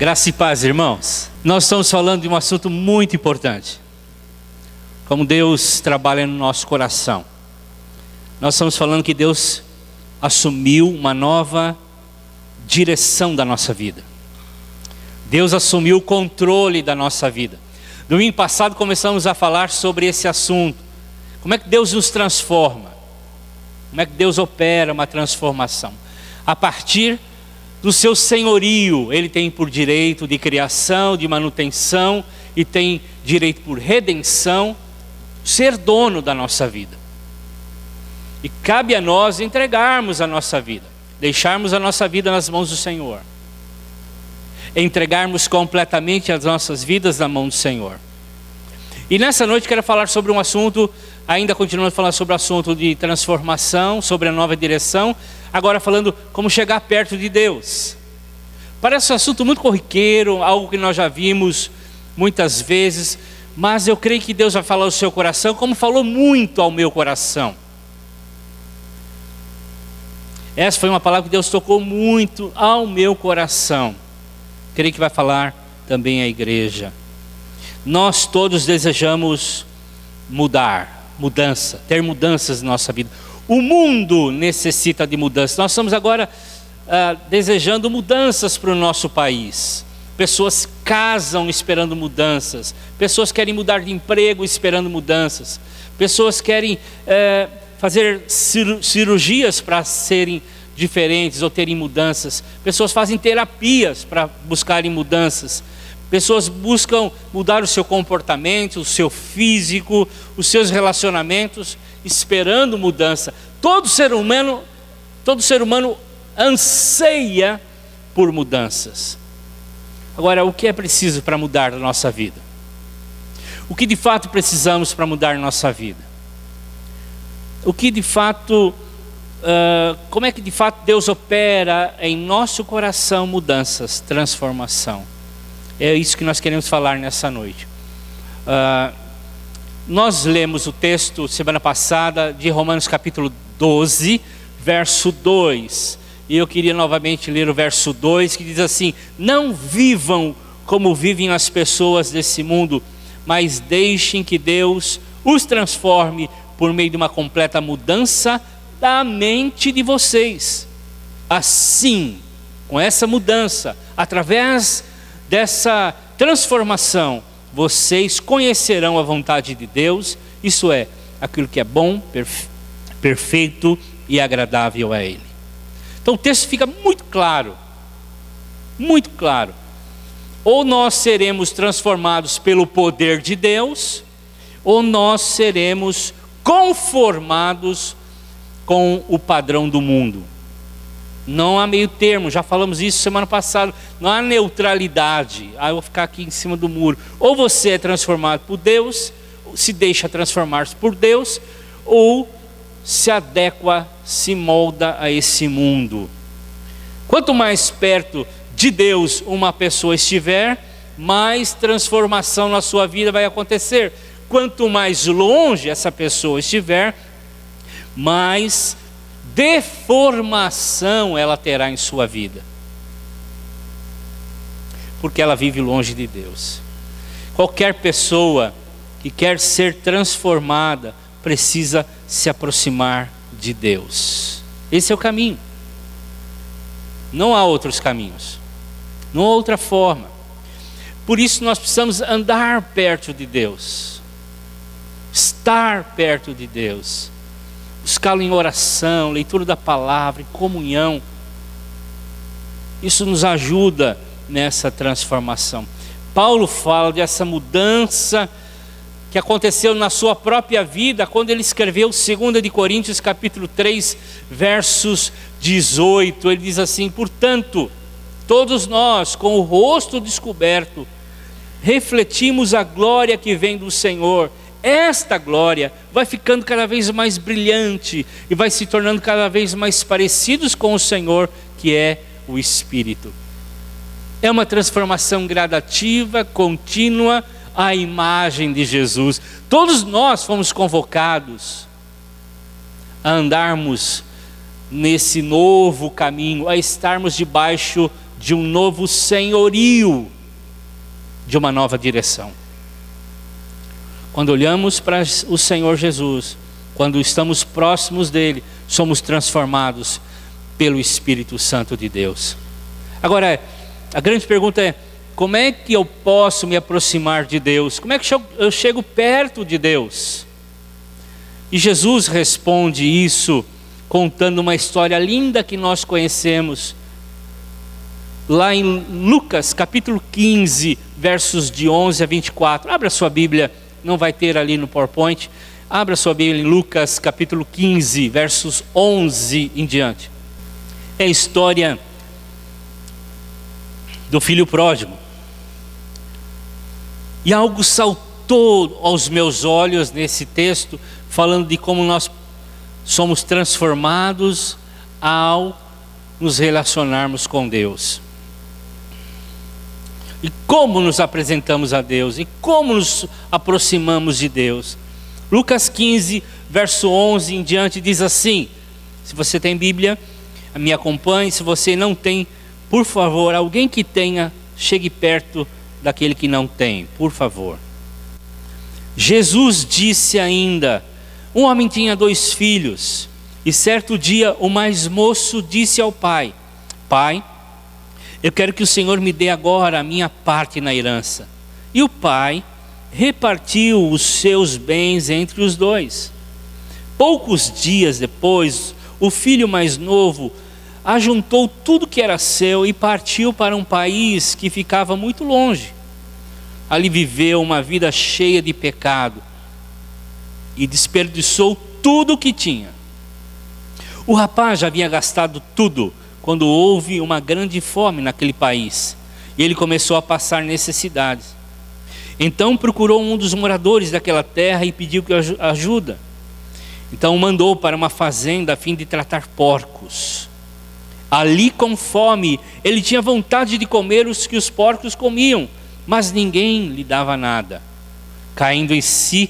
Graça e paz, irmãos. Nós estamos falando de um assunto muito importante. Como Deus trabalha no nosso coração. Nós estamos falando que Deus assumiu uma nova direção da nossa vida. Deus assumiu o controle da nossa vida. Domingo passado começamos a falar sobre esse assunto. Como é que Deus nos transforma? Como é que Deus opera uma transformação? A partir do seu senhorio. Ele tem por direito de criação, de manutenção, e tem direito por redenção, ser dono da nossa vida. E cabe a nós entregarmos a nossa vida, deixarmos a nossa vida nas mãos do Senhor, entregarmos completamente as nossas vidas na mão do Senhor. E nessa noite quero falar sobre um assunto, ainda continuando falando sobre o assunto de transformação, sobre a nova direção, agora falando como chegar perto de Deus. Parece um assunto muito corriqueiro, algo que nós já vimos muitas vezes, mas eu creio que Deus vai falar ao seu coração, como falou muito ao meu coração. Essa foi uma palavra que Deus tocou muito ao meu coração. Creio que vai falar também à igreja. Nós todos desejamos mudança, ter mudanças na nossa vida. O mundo necessita de mudanças. Nós estamos agora desejando mudanças para o nosso país. Pessoas casam esperando mudanças. Pessoas querem mudar de emprego esperando mudanças. Pessoas querem fazer cirurgias para serem diferentes ou terem mudanças. Pessoas fazem terapias para buscarem mudanças. Pessoas buscam mudar o seu comportamento, o seu físico, os seus relacionamentos, esperando mudança. Todo ser humano anseia por mudanças. Agora, o que é preciso para mudar a nossa vida? O que de fato precisamos para mudar a nossa vida? O que de fato, como é que de fato Deus opera em nosso coração mudanças, transformação? É isso que nós queremos falar nessa noite. Nós lemos o texto semana passada de Romanos capítulo 12, verso 2. E eu queria novamente ler o verso 2, que diz assim: não vivam como vivem as pessoas desse mundo, mas deixem que Deus os transforme por meio de uma completa mudança da mente de vocês. Assim, com essa mudança, através dessa transformação, vocês conhecerão a vontade de Deus, isso é, aquilo que é bom, perfeito e agradável a Ele. Então o texto fica muito claro, muito claro. Ou nós seremos transformados pelo poder de Deus, ou nós seremos conformados com o padrão do mundo. Não há meio termo, já falamos isso semana passada. Não há neutralidade. Eu vou ficar aqui em cima do muro. Ou você é transformado por Deus, se deixa transformar-se por Deus, ou se adequa, se molda a esse mundo. Quanto mais perto de Deus uma pessoa estiver, mais transformação na sua vida vai acontecer. Quanto mais longe essa pessoa estiver, mais deformação ela terá em sua vida, porque ela vive longe de Deus. Qualquer pessoa que quer ser transformada precisa se aproximar de Deus. Esse é o caminho. Não há outros caminhos, não há outra forma. Por isso nós precisamos andar perto de Deus, estar perto de Deus, buscá-lo em oração, leitura da palavra, em comunhão. Isso nos ajuda nessa transformação. Paulo fala dessa mudança que aconteceu na sua própria vida quando ele escreveu 2 de Coríntios capítulo 3, versos 18. Ele diz assim: portanto, todos nós com o rosto descoberto refletimos a glória que vem do Senhor. Esta glória vai ficando cada vez mais brilhante e vai se tornando cada vez mais parecidos com o Senhor, que é o Espírito. É uma transformação gradativa, contínua, à imagem de Jesus. Todos nós fomos convocados a andarmos nesse novo caminho, a estarmos debaixo de um novo senhorio, de uma nova direção. Quando olhamos para o Senhor Jesus, quando estamos próximos dele, somos transformados pelo Espírito Santo de Deus. Agora, a grande pergunta é: como é que eu posso me aproximar de Deus? Como é que eu chego perto de Deus? E Jesus responde isso contando uma história linda que nós conhecemos, lá em Lucas capítulo 15, versos de 11 a 24. Abra sua Bíblia, não vai ter ali no PowerPoint. Abra sua Bíblia em Lucas capítulo 15, versos 11 em diante. É a história do filho pródigo. E algo saltou aos meus olhos nesse texto, falando de como nós somos transformados ao nos relacionarmos com Deus. E como nos apresentamos a Deus, e como nos aproximamos de Deus. Lucas 15, verso 11 em diante diz assim: se você tem Bíblia, me acompanhe. Se você não tem, por favor, alguém que tenha, chegue perto daquele que não tem, por favor. Jesus disse ainda: um homem tinha 2 filhos, e certo dia o mais moço disse ao pai: Pai, eu quero que o Senhor me dê agora a minha parte na herança. E o pai repartiu os seus bens entre os 2. Poucos dias depois, o filho mais novo ajuntou tudo que era seu e partiu para um país que ficava muito longe. Ali viveu uma vida cheia de pecado e desperdiçou tudo o que tinha. O rapaz já havia gastado tudo quando houve uma grande fome naquele país, e ele começou a passar necessidades. Então procurou um dos moradores daquela terra e pediu ajuda. Então mandou para uma fazenda a fim de tratar porcos. Ali, com fome, ele tinha vontade de comer os que os porcos comiam, mas ninguém lhe dava nada. Caindo em si,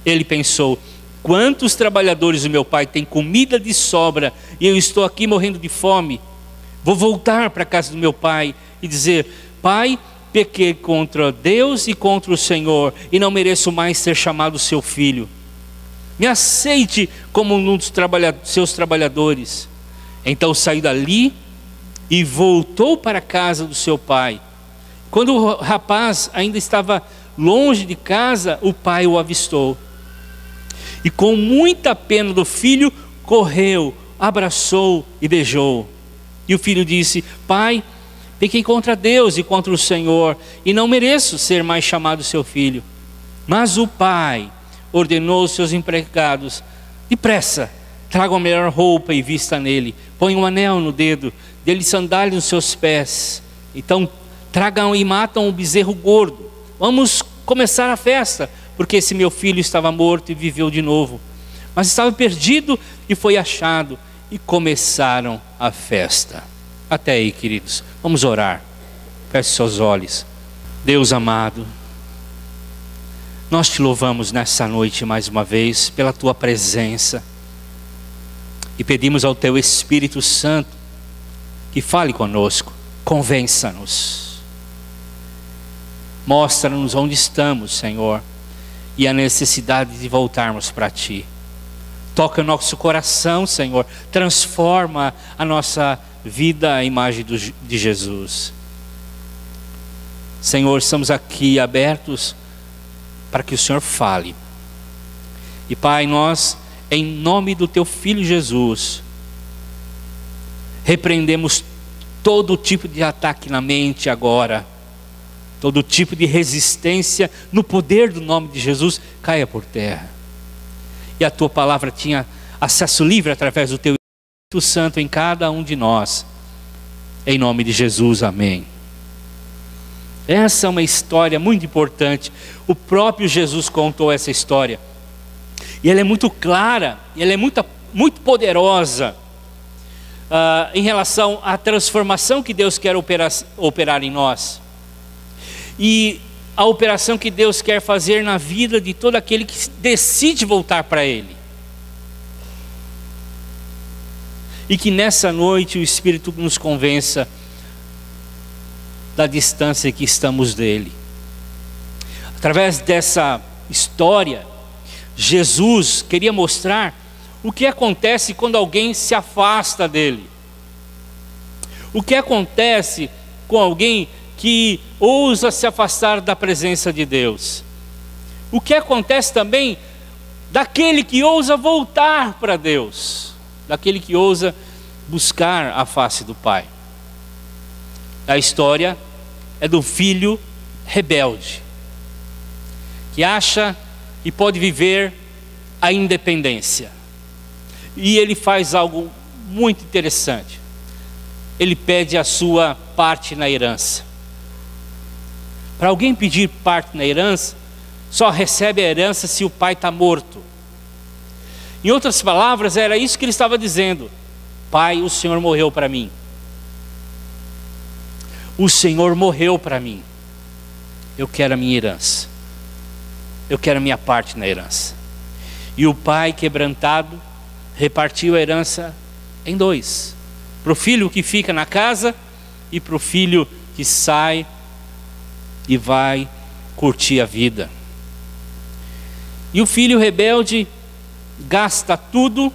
ele pensou: quantos trabalhadores do meu pai têm comida de sobra e eu estou aqui morrendo de fome? Vou voltar para a casa do meu pai e dizer: Pai, pequei contra Deus e contra o Senhor, e não mereço mais ser chamado seu filho. Me aceite como um dos seus trabalhadores. Então saiu dali e voltou para a casa do seu pai. Quando o rapaz ainda estava longe de casa, o pai o avistou. E com muita pena do filho, correu, abraçou e beijou. E o filho disse: Pai, pequei contra Deus e contra o Senhor, e não mereço ser mais chamado seu filho. Mas o pai ordenou aos seus empregados: depressa, tragam a melhor roupa e vista nele, põe um anel no dedo, dê-lhe sandálias nos seus pés. Então tragam e matam o bezerro gordo. Vamos começar a festa, porque esse meu filho estava morto e viveu de novo, mas estava perdido e foi achado. E começaram a festa. Até aí, queridos, vamos orar. Feche seus olhos. Deus amado, nós te louvamos nessa noite mais uma vez pela tua presença, e pedimos ao teu Espírito Santo que fale conosco, convença-nos, mostra-nos onde estamos, Senhor, e a necessidade de voltarmos para ti. Toca o nosso coração, Senhor, transforma a nossa vida à imagem de Jesus. Senhor, estamos aqui abertos para que o Senhor fale. E Pai, nós, em nome do teu Filho Jesus, repreendemos todo tipo de ataque na mente agora, todo tipo de resistência, no poder do nome de Jesus, caia por terra. E a tua palavra tinha acesso livre através do teu Espírito Santo em cada um de nós. Em nome de Jesus, amém. Essa é uma história muito importante. O próprio Jesus contou essa história. E ela é muito clara, e ela é muito poderosa em relação à transformação que Deus quer operar em nós. E a operação que Deus quer fazer na vida de todo aquele que decide voltar para Ele. E que nessa noite o Espírito nos convença da distância que estamos dele. Através dessa história, Jesus queria mostrar o que acontece quando alguém se afasta dele. O que acontece com alguém que ousa se afastar da presença de Deus. O que acontece também daquele que ousa voltar para Deus, daquele que ousa buscar a face do Pai. A história é do filho rebelde, que acha e pode viver a independência. E ele faz algo muito interessante. Ele pede a sua parte na herança. Para alguém pedir parte na herança, só recebe a herança se o pai está morto. Em outras palavras, era isso que ele estava dizendo: Pai, o Senhor morreu para mim. O Senhor morreu para mim. Eu quero a minha herança. Eu quero a minha parte na herança. E o pai, quebrantado, repartiu a herança em dois: para o filho que fica na casa e para o filho que sai e vai curtir a vida. E o filho rebelde gasta tudo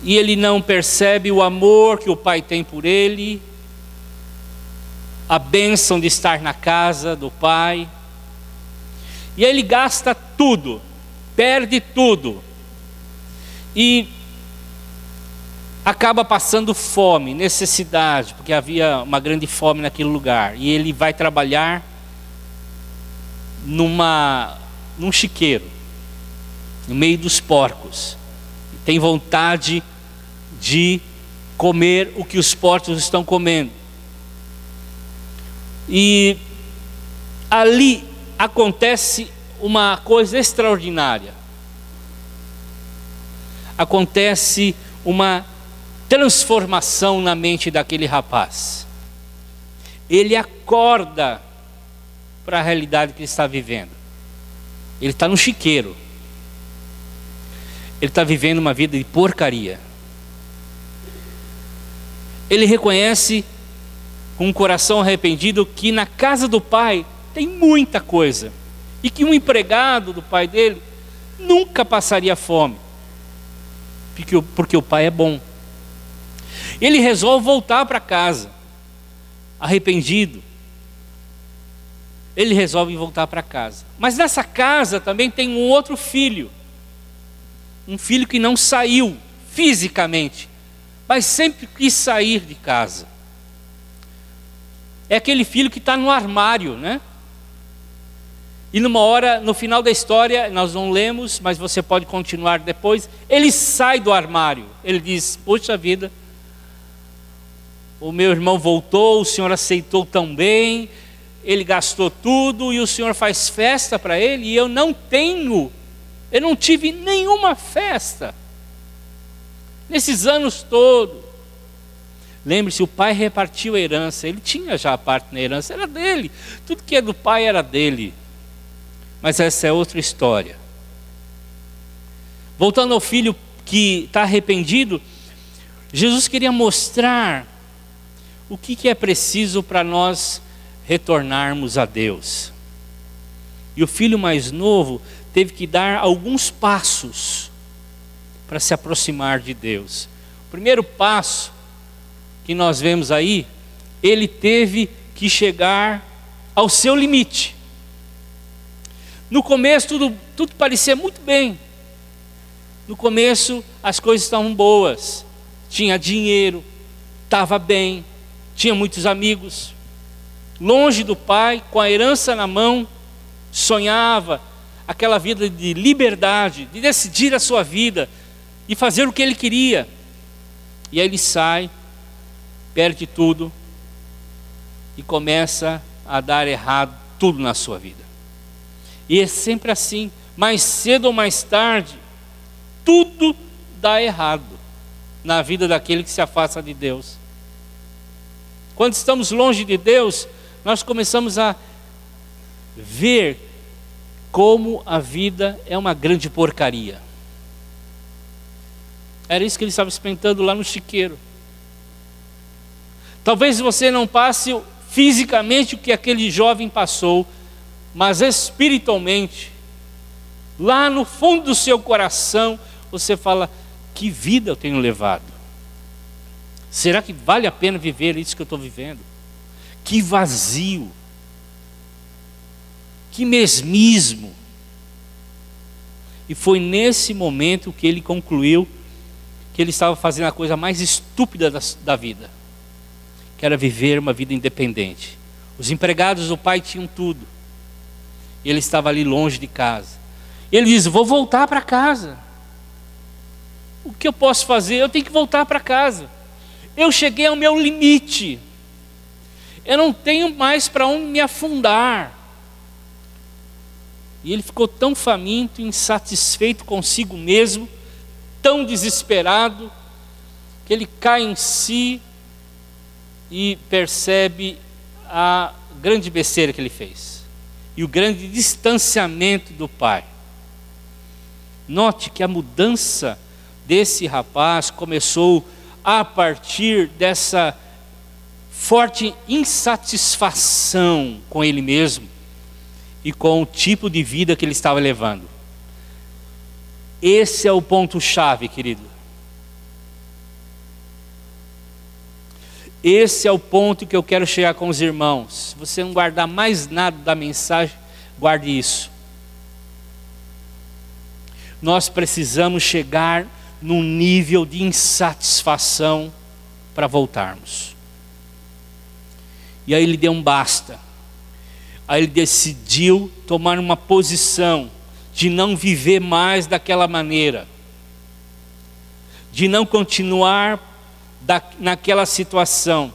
e ele não percebe o amor que o pai tem por ele, a bênção de estar na casa do pai. E aí ele gasta tudo, perde tudo e acaba passando fome, necessidade, porque havia uma grande fome naquele lugar. E ele vai trabalhar num chiqueiro, no meio dos porcos. Tem vontade de comer o que os porcos estão comendo. E ali acontece uma coisa extraordinária. Acontece uma transformação na mente daquele rapaz. Ele acorda para a realidade que ele está vivendo. Ele está no chiqueiro. Ele está vivendo uma vida de porcaria. Ele reconhece com um coração arrependido que na casa do pai tem muita coisa, e que um empregado do pai dele nunca passaria fome, porque o pai é bom. Ele resolve voltar para casa, arrependido. Ele resolve voltar para casa. Mas nessa casa também tem um outro filho. Um filho que não saiu fisicamente, mas sempre quis sair de casa. É aquele filho que está no armário, né? E numa hora, no final da história, nós não lemos, mas você pode continuar depois. Ele sai do armário. Ele diz: poxa vida, o meu irmão voltou, o Senhor aceitou tão bem, ele gastou tudo e o Senhor faz festa para ele, e eu não tive nenhuma festa nesses anos todos. Lembre-se, o pai repartiu a herança, ele tinha já a parte na herança, era dele, tudo que é do pai era dele. Mas essa é outra história. Voltando ao filho que está arrependido, Jesus queria mostrar o que é preciso para nós retornarmos a Deus. E o filho mais novo teve que dar alguns passos para se aproximar de Deus. O primeiro passo que nós vemos aí, ele teve que chegar ao seu limite. No começo tudo parecia muito bem. No começo as coisas estavam boas. Tinha dinheiro, estava bem, tinha muitos amigos. Longe do pai, com a herança na mão, sonhava aquela vida de liberdade, de decidir a sua vida e fazer o que ele queria. E aí ele sai, perde tudo e começa a dar errado tudo na sua vida. E é sempre assim, mais cedo ou mais tarde, tudo dá errado na vida daquele que se afasta de Deus. Quando estamos longe de Deus, nós começamos a ver como a vida é uma grande porcaria. Era isso que ele estava experimentando lá no chiqueiro. Talvez você não passe fisicamente o que aquele jovem passou, mas espiritualmente, lá no fundo do seu coração, você fala: que vida eu tenho levado? Será que vale a pena viver isso que eu estou vivendo? Que vazio, que mesmismo. E foi nesse momento que ele concluiu que ele estava fazendo a coisa mais estúpida da vida, que era viver uma vida independente. Os empregados do pai tinham tudo, e ele estava ali longe de casa. Ele diz: vou voltar para casa. O que eu posso fazer? Eu tenho que voltar para casa. Eu cheguei ao meu limite. Eu não tenho mais para onde me afundar. E ele ficou tão faminto, insatisfeito consigo mesmo, tão desesperado, que ele cai em si e percebe a grande besteira que ele fez e o grande distanciamento do pai. Note que a mudança desse rapaz começou a partir dessa forte insatisfação com ele mesmo e com o tipo de vida que ele estava levando. Esse é o ponto-chave, querido. Esse é o ponto que eu quero chegar com os irmãos. Se você não guardar mais nada da mensagem, guarde isso. Nós precisamos chegar num nível de insatisfação para voltarmos. E aí ele deu um basta. Aí ele decidiu tomar uma posição de não viver mais daquela maneira, de não continuar naquela situação.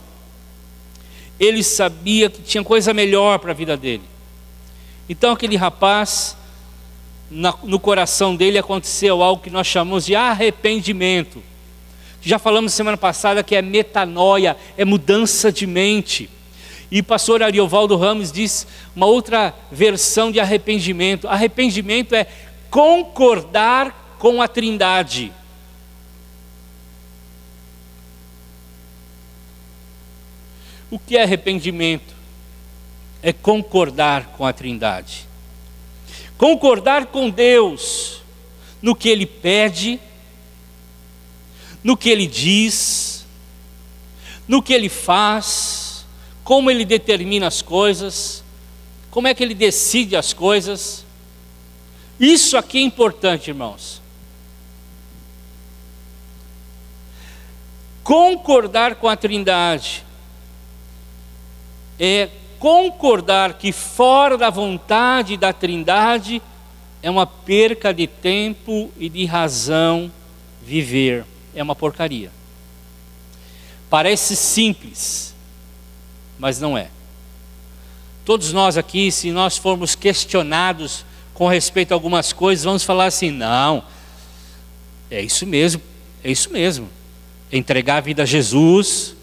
Ele sabia que tinha coisa melhor para a vida dele. Então aquele rapaz, no coração dele aconteceu algo que nós chamamos de arrependimento. Já falamos semana passada que é metanoia, é mudança de mente. E o pastor Ariovaldo Ramos diz uma outra versão de arrependimento. Arrependimento é concordar com a Trindade. O que é arrependimento? É concordar com a Trindade. Concordar com Deus no que Ele pede, no que Ele diz, no que Ele faz, como Ele determina as coisas, como é que Ele decide as coisas. Isso aqui é importante, irmãos. Concordar com a Trindade é concordar que fora da vontade da Trindade é uma perca de tempo e de razão viver. É uma porcaria. Parece simples, mas não é. Todos nós aqui, se nós formos questionados com respeito a algumas coisas, vamos falar assim: não, é isso mesmo, é isso mesmo. Entregar a vida a Jesus,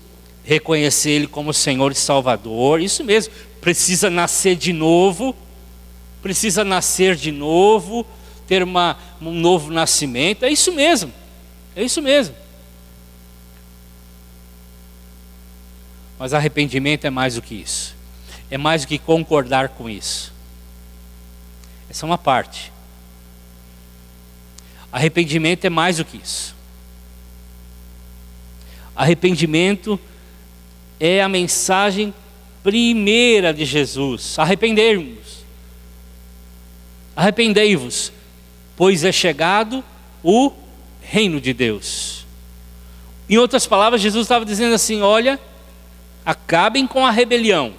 reconhecer Ele como Senhor e Salvador, isso mesmo. Precisa nascer de novo, ter um novo nascimento, é isso mesmo, é isso mesmo. Mas arrependimento é mais do que isso. É mais do que concordar com isso. Essa é uma parte. Arrependimento é mais do que isso. Arrependimento é a mensagem primeira de Jesus. Arrependei-vos, pois é chegado o reino de Deus. Em outras palavras, Jesus estava dizendo assim: olha, acabem com a rebelião,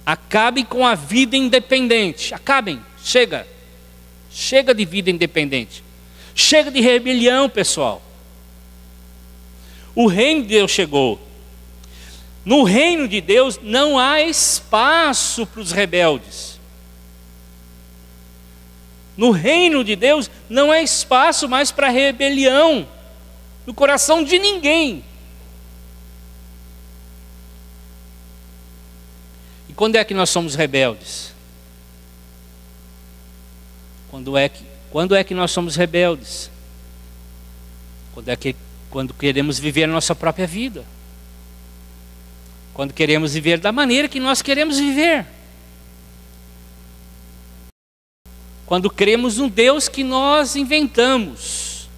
acabem com a vida independente, acabem, chega de vida independente, chega de rebelião, pessoal. O reino de Deus chegou. No reino de Deus não há espaço para os rebeldes. No reino de Deus não há espaço mais para rebelião no coração de ninguém. E quando é que nós somos rebeldes? Quando é que nós somos rebeldes? Quando queremos viver a nossa própria vida. Quando queremos viver da maneira que nós queremos viver. Quando cremos num Deus que nós inventamos.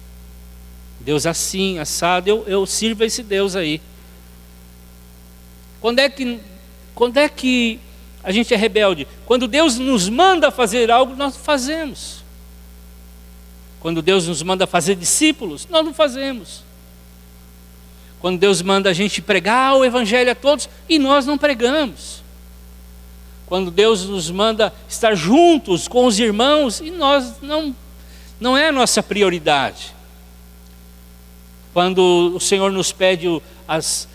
Deus assim, assado, eu sirvo a esse Deus aí. Quando é que a gente é rebelde? Quando Deus nos manda fazer algo, nós não fazemos. Quando Deus nos manda fazer discípulos, nós não fazemos. Quando Deus manda a gente pregar o Evangelho a todos, e nós não pregamos. Quando Deus nos manda estar juntos com os irmãos, e nós não é a nossa prioridade. Quando o Senhor nos pede as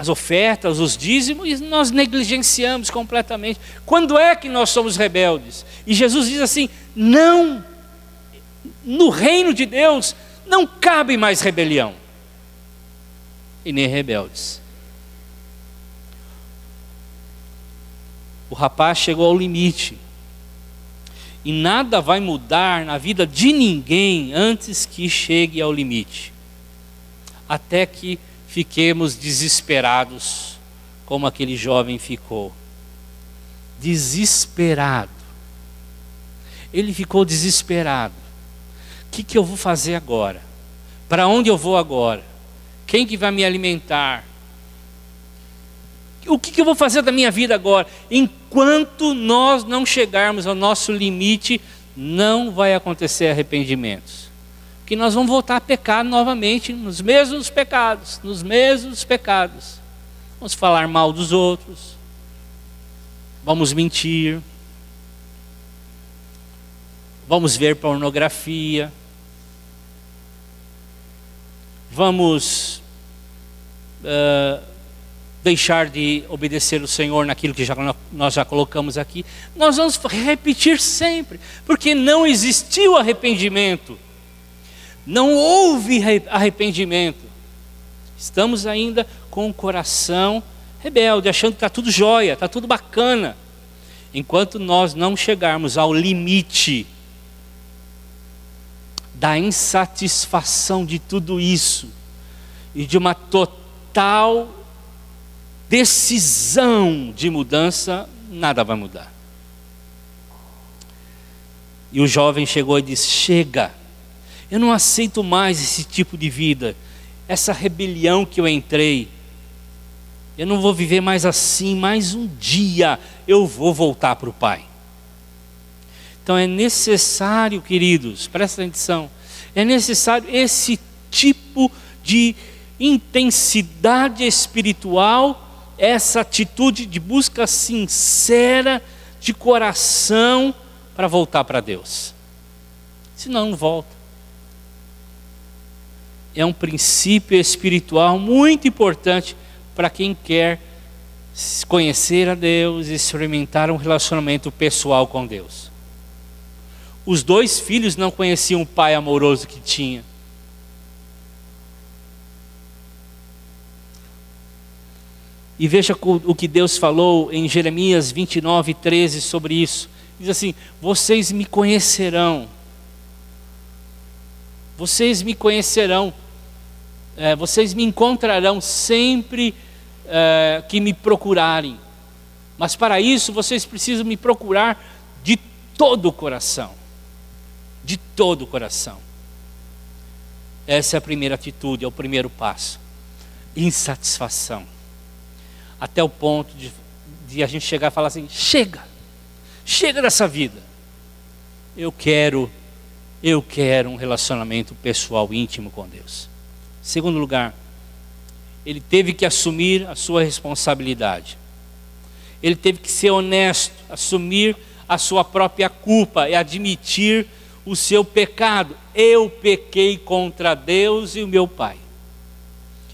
ofertas, os dízimos, e nós negligenciamos completamente. Quando é que nós somos rebeldes? E Jesus diz assim: não, no reino de Deus não cabe mais rebelião, e nem rebeldes. O rapaz chegou ao limite, e nada vai mudar na vida de ninguém antes que chegue ao limite, até que fiquemos desesperados, como aquele jovem ficou. Desesperado. Ele ficou desesperado. O que eu vou fazer agora? Para onde eu vou agora? Quem que vai me alimentar? O que eu vou fazer da minha vida agora? Enquanto nós não chegarmos ao nosso limite, não vai acontecer arrependimentos. Que nós vamos voltar a pecar novamente nos mesmos pecados. Vamos falar mal dos outros. Vamos mentir. Vamos ver pornografia. Vamos deixar de obedecer o Senhor naquilo que nós já colocamos aqui. Nós vamos repetir sempre, porque não existiu arrependimento. Não houve arrependimento. Estamos ainda com o coração rebelde, achando que está tudo jóia, está tudo bacana. Enquanto nós não chegarmos ao limite da insatisfação de tudo isso, e de uma total decisão de mudança, nada vai mudar. E o jovem chegou e disse: chega, eu não aceito mais esse tipo de vida, essa rebelião que eu entrei, eu não vou viver mais assim, mais um dia eu vou voltar para o Pai. Então é necessário, queridos, prestem atenção, é necessário esse tipo de intensidade espiritual, essa atitude de busca sincera, de coração, para voltar para Deus. Senão não volta. É um princípio espiritual muito importante para quem quer conhecer a Deus e experimentar um relacionamento pessoal com Deus. Os dois filhos não conheciam o pai amoroso que tinha. E veja o que Deus falou em Jeremias 29:13 sobre isso. Diz assim: vocês me conhecerão. Vocês me conhecerão. Vocês me encontrarão sempre que me procurarem. Mas para isso vocês precisam me procurar de todo o coração. De todo o coração. Essa é a primeira atitude, é o primeiro passo. Insatisfação. Até o ponto de a gente chegar e falar assim: chega dessa vida. Eu quero um relacionamento pessoal íntimo com Deus. Segundo lugar, ele teve que assumir a sua responsabilidade. Ele teve que ser honesto, assumir a sua própria culpa e admitir o seu pecado. Eu pequei contra Deus e o meu Pai.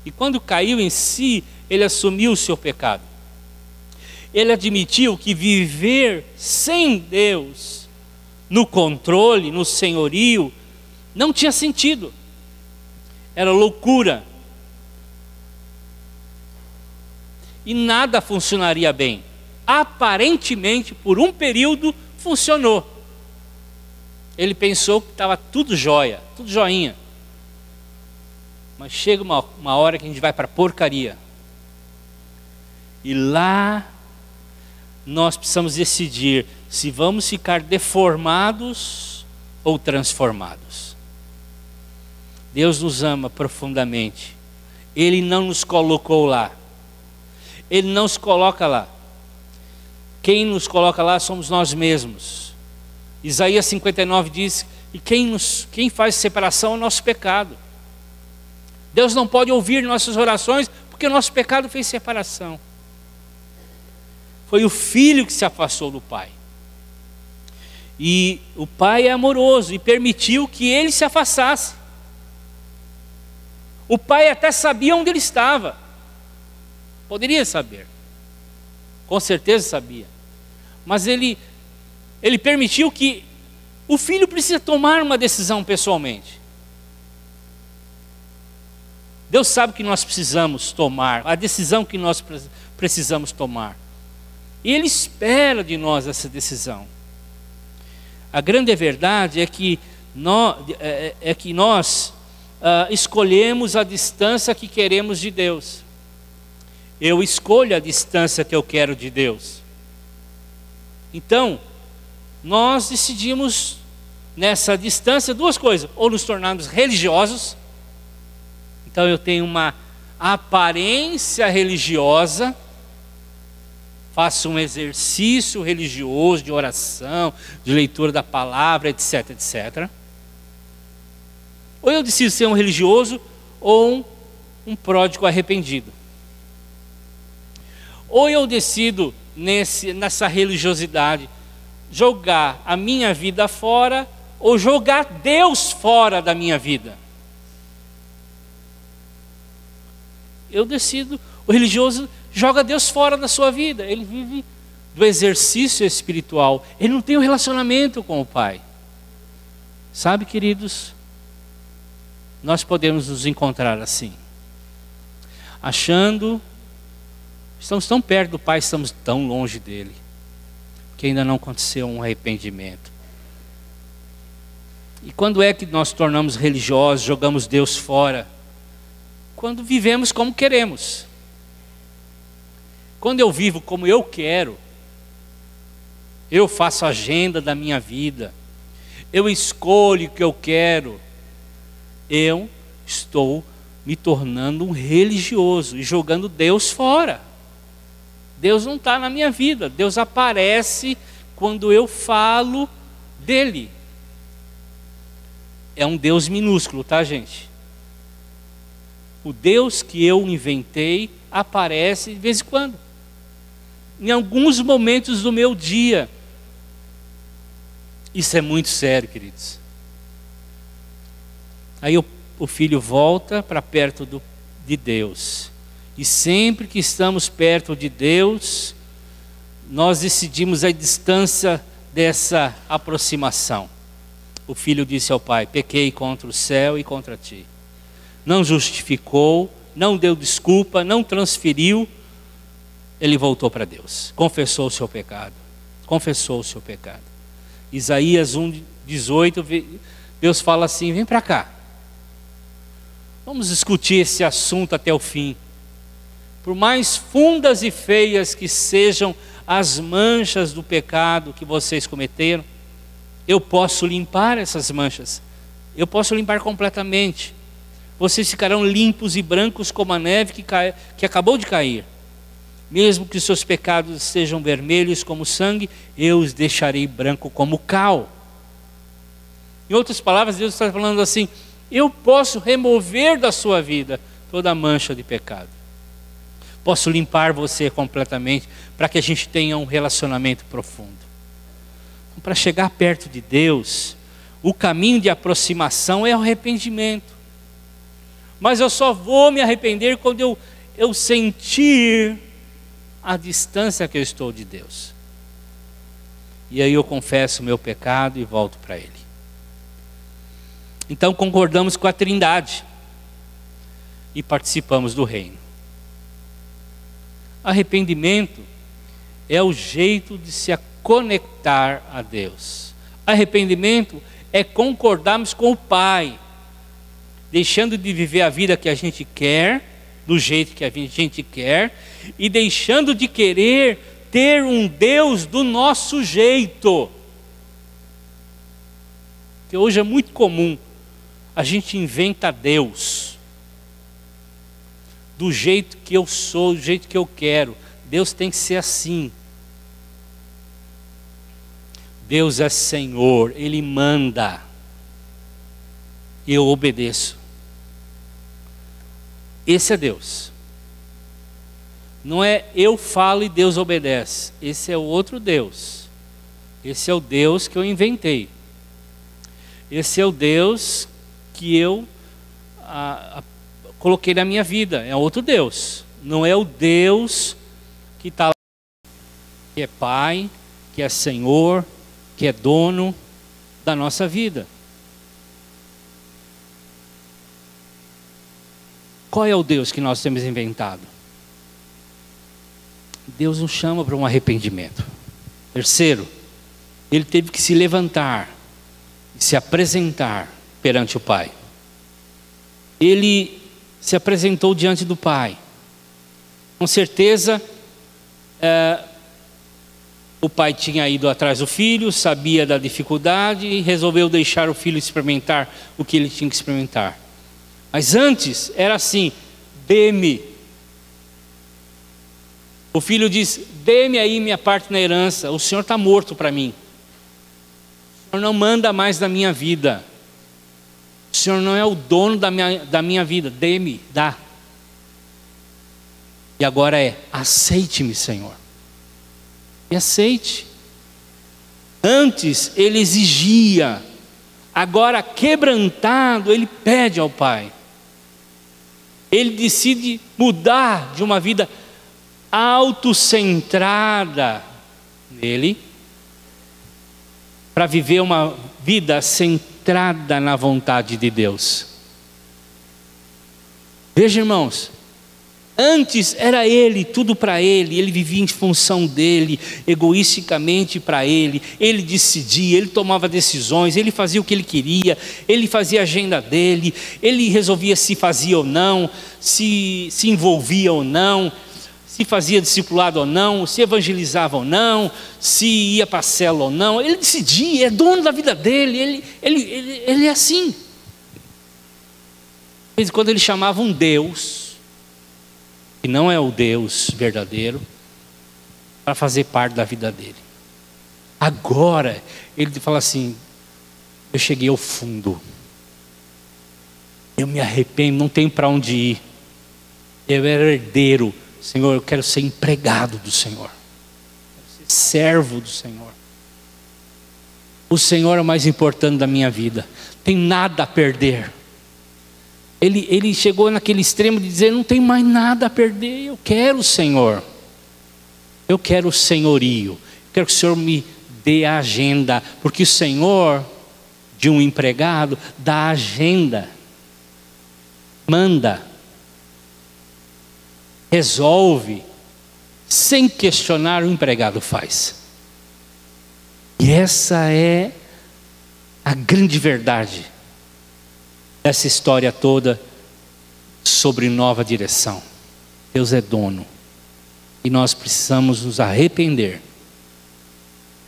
E quando caiu em si, ele assumiu o seu pecado. Ele admitiu que viver sem Deus, no controle, no senhorio, não tinha sentido. Era loucura. E nada funcionaria bem. Aparentemente, por um período, funcionou. Ele pensou que estava tudo jóia, tudo joinha. Mas chega uma hora que a gente vai para a porcaria. E lá nós precisamos decidir se vamos ficar deformados ou transformados. Deus nos ama profundamente. Ele não nos colocou lá. Ele não nos coloca lá. Quem nos coloca lá somos nós mesmos. Isaías 59 diz: e quem faz separação é o nosso pecado. Deus não pode ouvir nossas orações porque o nosso pecado fez separação. Foi o filho que se afastou do pai. E o pai é amoroso e permitiu que ele se afastasse. O pai até sabia onde ele estava. Poderia saber. Com certeza sabia. Mas ele permitiu que o filho precisa tomar uma decisão pessoalmente. Deus sabe que nós precisamos tomar, a decisão que nós precisamos tomar. E Ele espera de nós essa decisão. A grande verdade é que nós escolhemos a distância que queremos de Deus. Eu escolho a distância que eu quero de Deus. Então, nós decidimos nessa distância duas coisas: ou nos tornarmos religiosos. Então eu tenho uma aparência religiosa, faço um exercício religioso de oração, de leitura da palavra, etc, etc. Ou eu decido ser um religioso ou um pródigo arrependido. Ou eu decido nessa religiosidade jogar a minha vida fora ou jogar Deus fora da minha vida. Eu decido. O religioso joga Deus fora da sua vida. Ele vive do exercício espiritual. Ele não tem um relacionamento com o Pai. Sabe, queridos, nós podemos nos encontrar assim, achando, estamos tão perto do Pai, estamos tão longe dele, que ainda não aconteceu um arrependimento. E quando é que nós tornamos religiosos, jogamos Deus fora? Quando vivemos como queremos. Quando eu vivo como eu quero, eu faço a agenda da minha vida, eu escolho o que eu quero, eu estou me tornando um religioso e jogando Deus fora. Deus não está na minha vida. Deus aparece quando eu falo dele. É um Deus minúsculo, tá, gente? O Deus que eu inventei aparece de vez em quando, em alguns momentos do meu dia. Isso é muito sério, queridos. Aí o filho volta para perto de Deus. E sempre que estamos perto de Deus, nós decidimos a distância dessa aproximação. O filho disse ao pai: pequei contra o céu e contra ti. Não justificou, não deu desculpa, não transferiu. Ele voltou para Deus, confessou o seu pecado. Confessou o seu pecado. Isaías 1:18, Deus fala assim: vem para cá. Vamos discutir esse assunto até o fim. Por mais fundas e feias que sejam as manchas do pecado que vocês cometeram, eu posso limpar essas manchas. Eu posso limpar completamente. Vocês ficarão limpos e brancos como a neve que acabou de cair. Mesmo que os seus pecados sejam vermelhos como sangue, eu os deixarei branco como cal. Em outras palavras, Deus está falando assim: eu posso remover da sua vida toda a mancha de pecado. Posso limpar você completamente, para que a gente tenha um relacionamento profundo. Então, para chegar perto de Deus, o caminho de aproximação é o arrependimento. Mas eu só vou me arrepender quando eu sentir a distância que eu estou de Deus. E aí eu confesso o meu pecado e volto para Ele. Então concordamos com a Trindade e participamos do reino. Arrependimento é o jeito de se conectar a Deus. Arrependimento é concordarmos com o Pai, deixando de viver a vida que a gente quer, do jeito que a gente quer e deixando de querer ter um Deus do nosso jeito. Porque hoje é muito comum, a gente inventa Deus do jeito que eu sou, do jeito que eu quero. Deus tem que ser assim. Deus é Senhor, Ele manda. Eu obedeço. Esse é Deus. Não é eu falo e Deus obedece. Esse é o outro Deus. Esse é o Deus que eu inventei. Esse é o Deus que eu coloquei na minha vida. É outro Deus. Não é o Deus que está lá, que é Pai, que é Senhor, que é dono da nossa vida. Qual é o Deus que nós temos inventado? Deus nos chama para um arrependimento. Terceiro, Ele teve que se levantar e se apresentar perante o Pai. Ele se apresentou diante do Pai. Com certeza, o pai tinha ido atrás do filho, sabia da dificuldade e resolveu deixar o filho experimentar o que ele tinha que experimentar. Mas antes era assim: dê-me. O filho diz: dê-me aí minha parte na herança, o Senhor está morto para mim. O Senhor não manda mais na minha vida. O Senhor não é o dono da minha vida, dê-me, dá. E agora aceite-me, Senhor. E aceite. Antes ele exigia, agora quebrantado, ele pede ao Pai. Ele decide mudar de uma vida autocentrada nele, para viver uma vida centrada na vontade de Deus. Veja, irmãos, antes era ele, tudo para ele, ele vivia em função dele, egoisticamente para ele, ele decidia, ele tomava decisões, ele fazia o que ele queria, ele fazia a agenda dele, ele resolvia se fazia ou não, se envolvia ou não, se fazia discipulado ou não, se evangelizava ou não, se ia para a célula ou não, ele decidia, é dono da vida dele, ele é assim. De vez em quando ele chamava um Deus, que não é o Deus verdadeiro, para fazer parte da vida dele. Agora, ele fala assim: eu cheguei ao fundo, eu me arrependo, não tenho para onde ir, eu era herdeiro, Senhor, eu quero ser empregado do Senhor, quero ser servo do Senhor. O Senhor é o mais importante da minha vida, tem nada a perder. Ele chegou naquele extremo de dizer: não tem mais nada a perder, eu quero o Senhor, eu quero o senhorio, eu quero que o Senhor me dê a agenda, porque o Senhor de um empregado dá agenda, manda, resolve, sem questionar, o empregado faz. E essa é a grande verdade essa história toda sobre nova direção. Deus é dono e nós precisamos nos arrepender.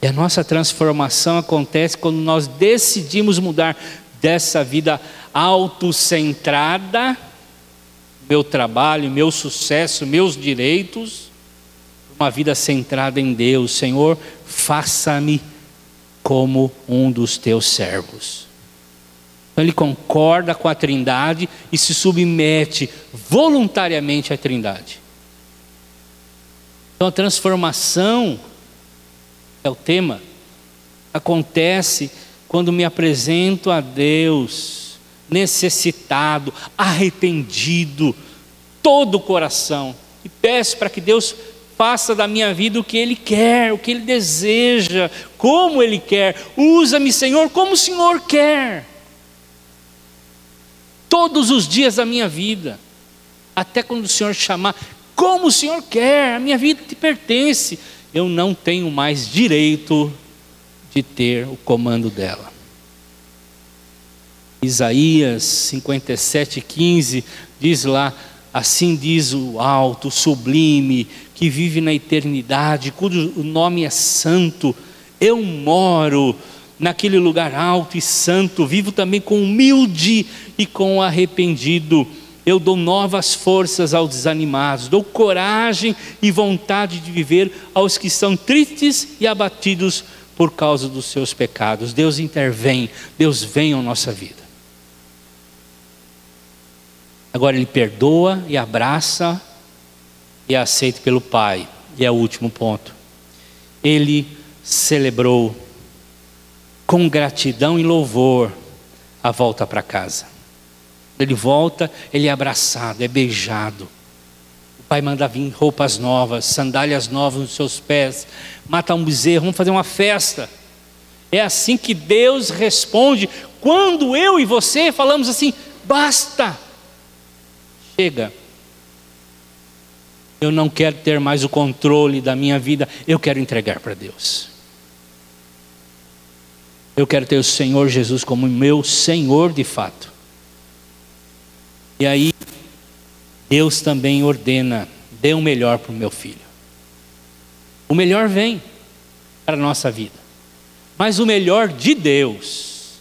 E a nossa transformação acontece quando nós decidimos mudar dessa vida autocentrada, meu trabalho, meu sucesso, meus direitos, uma vida centrada em Deus. Senhor, faça-me como um dos teus servos. Então ele concorda com a Trindade e se submete voluntariamente à Trindade. Então a transformação, é o tema, acontece quando me apresento a Deus, necessitado, arrependido, todo o coração, e peço para que Deus faça da minha vida o que Ele quer, o que Ele deseja, como Ele quer. Usa-me, Senhor, como o Senhor quer. Todos os dias da minha vida, até quando o Senhor chamar, como o Senhor quer, a minha vida te pertence. Eu não tenho mais direito de ter o comando dela. Isaías 57:15 diz lá: Assim diz o alto, o sublime, que vive na eternidade, cujo nome é santo. Eu moro naquele lugar alto e santo, vivo também com humilde e com arrependido. Eu dou novas forças aos desanimados, dou coragem e vontade de viver aos que estão tristes e abatidos por causa dos seus pecados. Deus intervém, Deus vem à nossa vida. Agora Ele perdoa e abraça e é aceito pelo Pai. E é o último ponto. Ele celebrou com gratidão e louvor a volta para casa. Ele volta, ele é abraçado, é beijado. O pai manda vir roupas novas, sandálias novas nos seus pés, mata um bezerro, vamos fazer uma festa. É assim que Deus responde quando eu e você falamos assim: basta, chega. Eu não quero ter mais o controle da minha vida, eu quero entregar para Deus. Eu quero ter o Senhor Jesus como meu Senhor de fato. E aí, Deus também ordena: dê o melhor para o meu filho. O melhor vem para a nossa vida, mas o melhor de Deus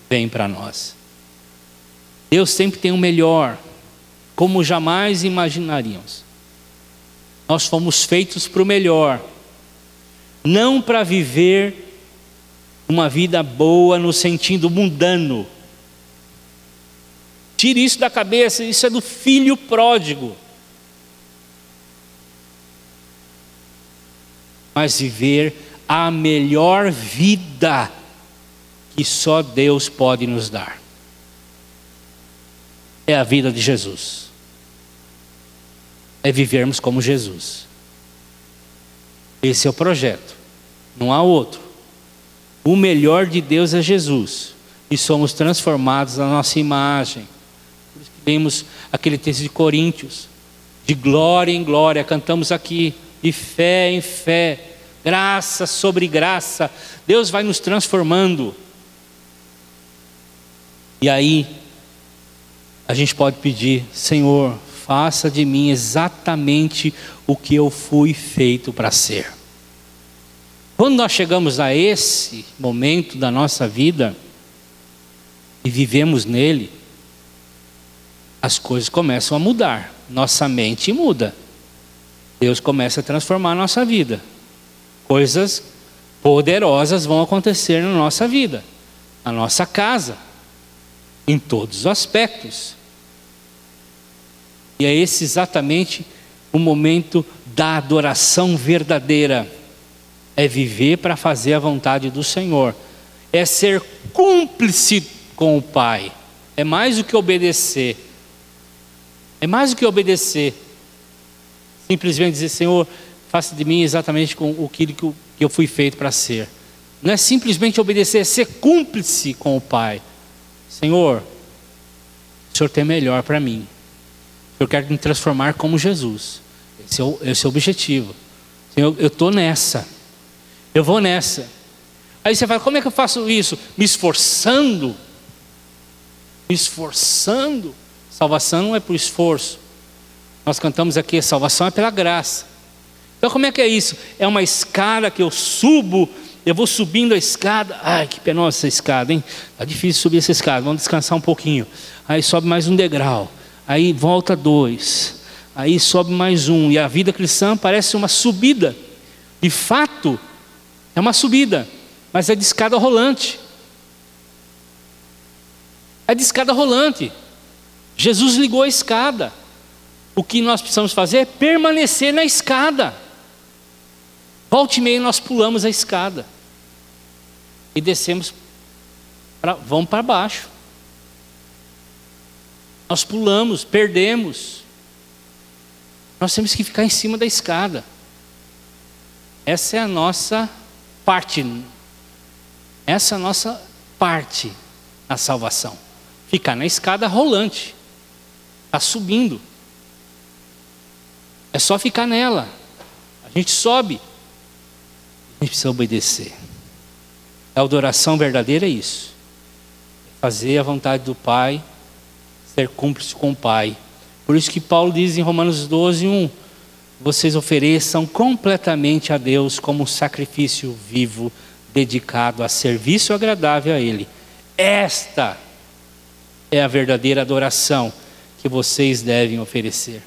vem para nós. Deus sempre tem o melhor, como jamais imaginaríamos. Nós fomos feitos para o melhor, não para viver uma vida boa no sentido mundano. Tire isso da cabeça, isso é do filho pródigo. Mas viver a melhor vida que só Deus pode nos dar. É a vida de Jesus. É vivermos como Jesus. Esse é o projeto, não há outro. O melhor de Deus é Jesus. E somos transformados na nossa imagem. Por isso que lemos aquele texto de Coríntios, de glória em glória, cantamos aqui, de fé em fé, graça sobre graça. Deus vai nos transformando. E aí a gente pode pedir: Senhor, faça de mim exatamente o que eu fui feito para ser. Quando nós chegamos a esse momento da nossa vida e vivemos nele, as coisas começam a mudar, nossa mente muda, Deus começa a transformar a nossa vida, coisas poderosas vão acontecer na nossa vida, na nossa casa, em todos os aspectos. E é esse exatamente o momento da adoração verdadeira, é viver para fazer a vontade do Senhor, é ser cúmplice com o Pai, é mais do que obedecer. É mais do que obedecer, simplesmente dizer: Senhor, faça de mim exatamente com aquilo que eu fui feito para ser. Não é simplesmente obedecer, é ser cúmplice com o Pai. Senhor, o Senhor tem melhor para mim. Eu quero me transformar como Jesus. Esse é o objetivo. Senhor, eu estou nessa. Eu vou nessa. Aí você fala: como é que eu faço isso? Me esforçando. Me esforçando. Salvação não é por esforço. Nós cantamos aqui: a salvação é pela graça. Então como é que é isso? É uma escada que eu subo, eu vou subindo a escada. Ai, que penosa essa escada, hein? Está difícil subir essa escada, vamos descansar um pouquinho. Aí sobe mais um degrau, aí volta 2, aí sobe mais um. E a vida cristã parece uma subida. De fato, é uma subida, mas é de escada rolante. É de escada rolante. Jesus ligou a escada. O que nós precisamos fazer é permanecer na escada. Volte e meia nós pulamos a escada e descemos, vamos para baixo. Nós pulamos, perdemos. Nós temos que ficar em cima da escada. Essa é a nossa parte. Essa é a nossa parte na salvação. Ficar na escada rolante. Está subindo. É só ficar nela. A gente sobe. A gente precisa obedecer. A adoração verdadeira é isso. Fazer a vontade do Pai. Ser cúmplice com o Pai. Por isso que Paulo diz em Romanos 12:1, vocês ofereçam completamente a Deus como um sacrifício vivo, dedicado a serviço agradável a Ele. Esta é a verdadeira adoração que vocês devem oferecer.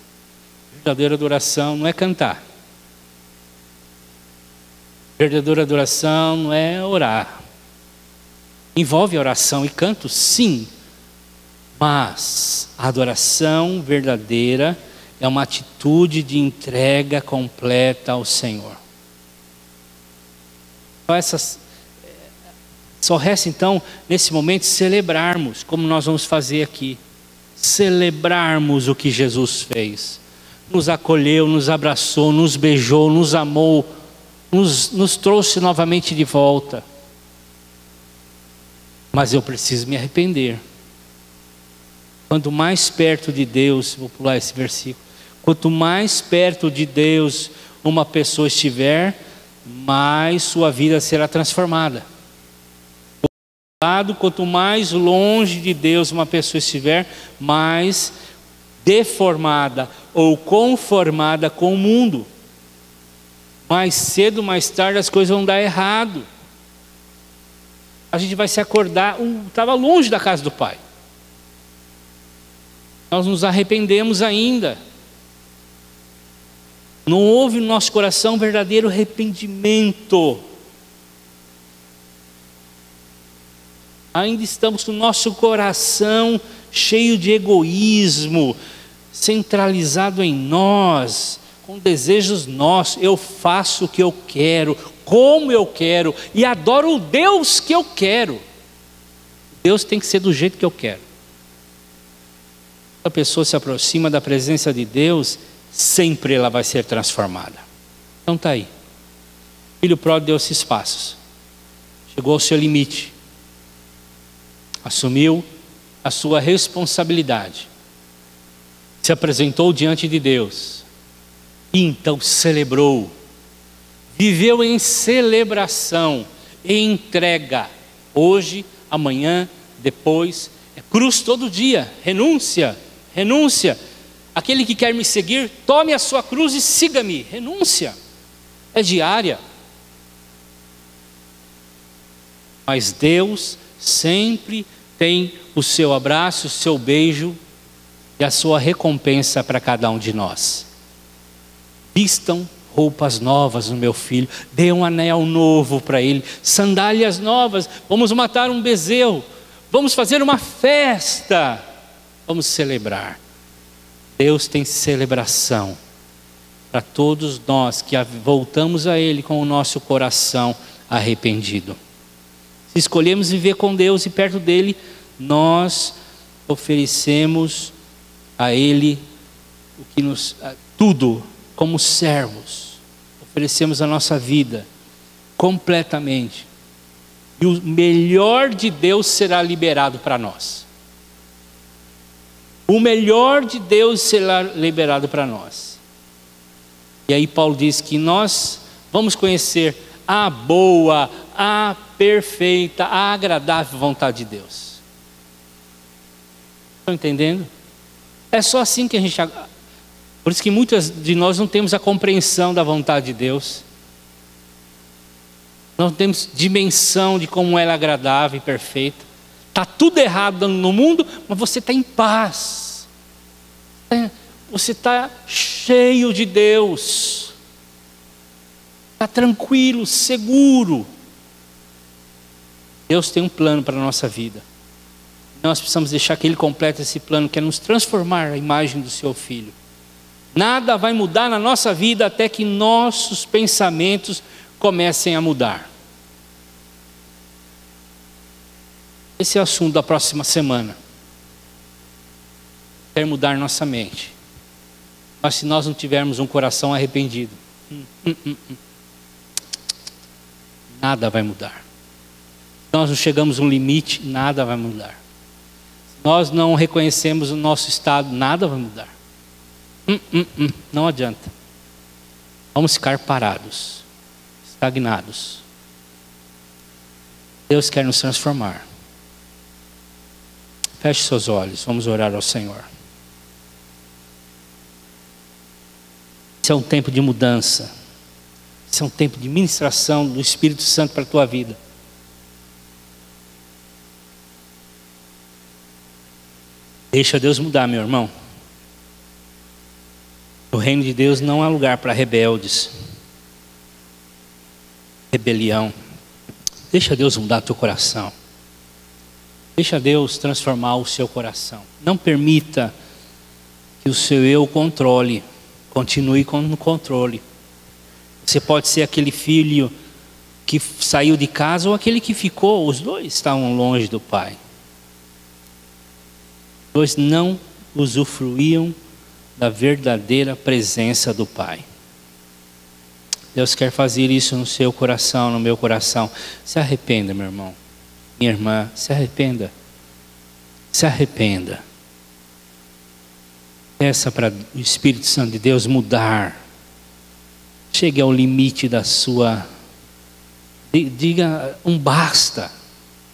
Verdadeira adoração não é cantar. Verdadeira adoração não é orar. Envolve oração e canto, sim. Mas a adoração verdadeira é uma atitude de entrega completa ao Senhor. Só resta então, nesse momento, celebrarmos, como nós vamos fazer aqui. Celebrarmos o que Jesus fez. Nos acolheu, nos abraçou, nos beijou, nos amou, nos trouxe novamente de volta. Mas eu preciso me arrepender. Quanto mais perto de Deus, vou pular esse versículo, quanto mais perto de Deus uma pessoa estiver, mais sua vida será transformada. Quanto mais longe de Deus uma pessoa estiver, mais deformada ou conformada com o mundo. Mais cedo, mais tarde as coisas vão dar errado. A gente vai se acordar, estava longe da casa do Pai. Nós nos arrependemos ainda. Não houve no nosso coração verdadeiro arrependimento. Ainda estamos com o nosso coração cheio de egoísmo, centralizado em nós, com desejos nossos. Eu faço o que eu quero, como eu quero, e adoro o Deus que eu quero. Deus tem que ser do jeito que eu quero. Quando a pessoa se aproxima da presença de Deus, sempre ela vai ser transformada. Então está aí. O filho pródigo deu esses passos. Chegou ao seu limite. Assumiu a sua responsabilidade. Se apresentou diante de Deus. E então celebrou. Viveu em celebração, em entrega. Hoje, amanhã, depois. É cruz todo dia. Renúncia. Renúncia. Aquele que quer me seguir, tome a sua cruz e siga-me. Renúncia. É diária. Mas Deus sempre tem o seu abraço, o seu beijo e a sua recompensa para cada um de nós. Vistam roupas novas no meu filho, dê um anel novo para ele, sandálias novas, vamos matar um bezerro, vamos fazer uma festa, vamos celebrar. Deus tem celebração para todos nós que voltamos a Ele com o nosso coração arrependido. Se escolhemos viver com Deus e perto dEle, nós oferecemos a Ele o que tudo, como servos. Oferecemos a nossa vida completamente. E o melhor de Deus será liberado para nós. O melhor de Deus será liberado para nós. E aí Paulo diz que nós vamos conhecer a boa, a perfeita, a agradável vontade de Deus. Estão entendendo? É só assim que a gente... Por isso que muitas de nós não temos a compreensão da vontade de Deus. Não temos dimensão de como ela é agradável e perfeita. Está tudo errado no mundo, mas você está em paz. Você está cheio de Deus. Está tranquilo, seguro. Deus tem um plano para a nossa vida. Nós precisamos deixar que Ele complete esse plano, que é nos transformar a imagem do Seu Filho. Nada vai mudar na nossa vida até que nossos pensamentos comecem a mudar. Esse é o assunto da próxima semana. Quer mudar nossa mente. Mas se nós não tivermos um coração arrependido, nada vai mudar. Se nós não chegamos a um limite, nada vai mudar. Se nós não reconhecemos o nosso estado, nada vai mudar. Não adianta. Vamos ficar parados, estagnados. Deus quer nos transformar. Feche seus olhos, vamos orar ao Senhor. Esse é um tempo de mudança. Esse é um tempo de ministração do Espírito Santo para a tua vida. Deixa Deus mudar, meu irmão. O reino de Deus não é lugar para rebeldes. Rebelião. Deixa Deus mudar teu coração. Deixa Deus transformar o seu coração. Não permita que o seu eu continue no controle. Você pode ser aquele filho que saiu de casa ou aquele que ficou. Os dois estavam longe do Pai. Os dois não usufruíam da verdadeira presença do Pai. Deus quer fazer isso no seu coração, no meu coração. Se arrependa, meu irmão, minha irmã, se arrependa. Se arrependa. Peça para o Espírito Santo de Deus mudar. Chegue ao limite da sua... Diga um basta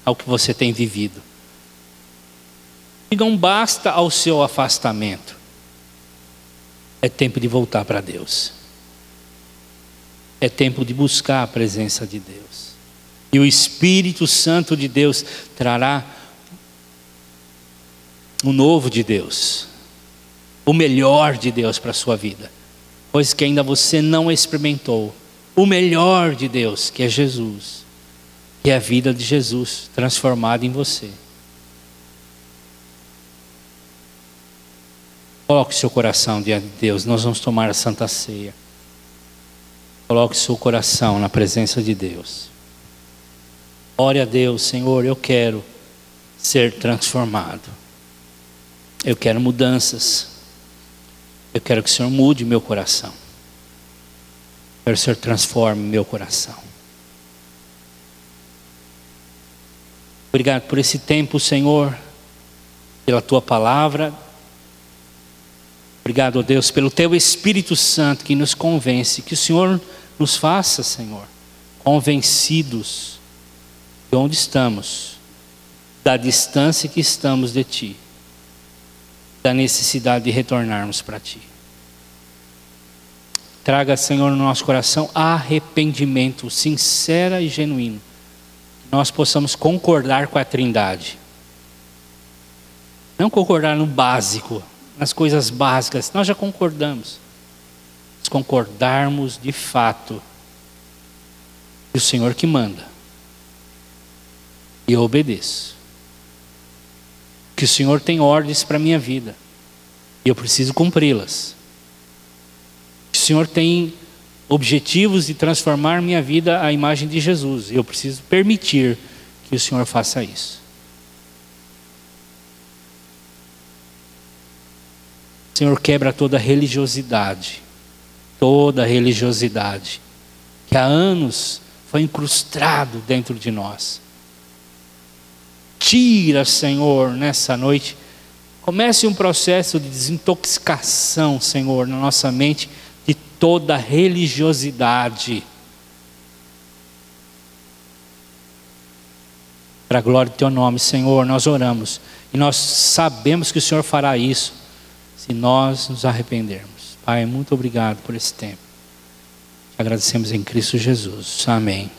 ao que você tem vivido. Diga um basta ao seu afastamento. É tempo de voltar para Deus. É tempo de buscar a presença de Deus. E o Espírito Santo de Deus trará o novo de Deus, o melhor de Deus para a sua vida, coisa que ainda você não experimentou. O melhor de Deus, que é Jesus, que é a vida de Jesus transformada em você. Coloque seu coração diante de Deus. Nós vamos tomar a Santa Ceia. Coloque seu coração na presença de Deus. Ore a Deus: Senhor, eu quero ser transformado. Eu quero mudanças. Eu quero que o Senhor mude meu coração. Eu quero que o Senhor transforme meu coração. Obrigado por esse tempo, Senhor, pela Tua palavra. Obrigado, ó Deus, pelo Teu Espírito Santo que nos convence. Que o Senhor nos faça, Senhor, convencidos de onde estamos, da distância que estamos de Ti, da necessidade de retornarmos para Ti. Traga, Senhor, no nosso coração arrependimento sincero e genuíno. Que nós possamos concordar com a Trindade. Não concordar no básico, nas coisas básicas, nós já concordamos. Mas concordarmos de fato que o Senhor que manda. E eu obedeço. Que o Senhor tem ordens para a minha vida. E eu preciso cumpri-las. Que o Senhor tem objetivos de transformar minha vida à imagem de Jesus. E eu preciso permitir que o Senhor faça isso. Senhor, quebra toda religiosidade. Toda religiosidade que há anos foi incrustado dentro de nós. Tira, Senhor, nessa noite. Comece um processo de desintoxicação, Senhor, na nossa mente, de toda religiosidade. Para a glória do Teu nome, Senhor, nós oramos. E nós sabemos que o Senhor fará isso, se nós nos arrependermos. Pai, muito obrigado por esse tempo. Te agradecemos em Cristo Jesus. Amém.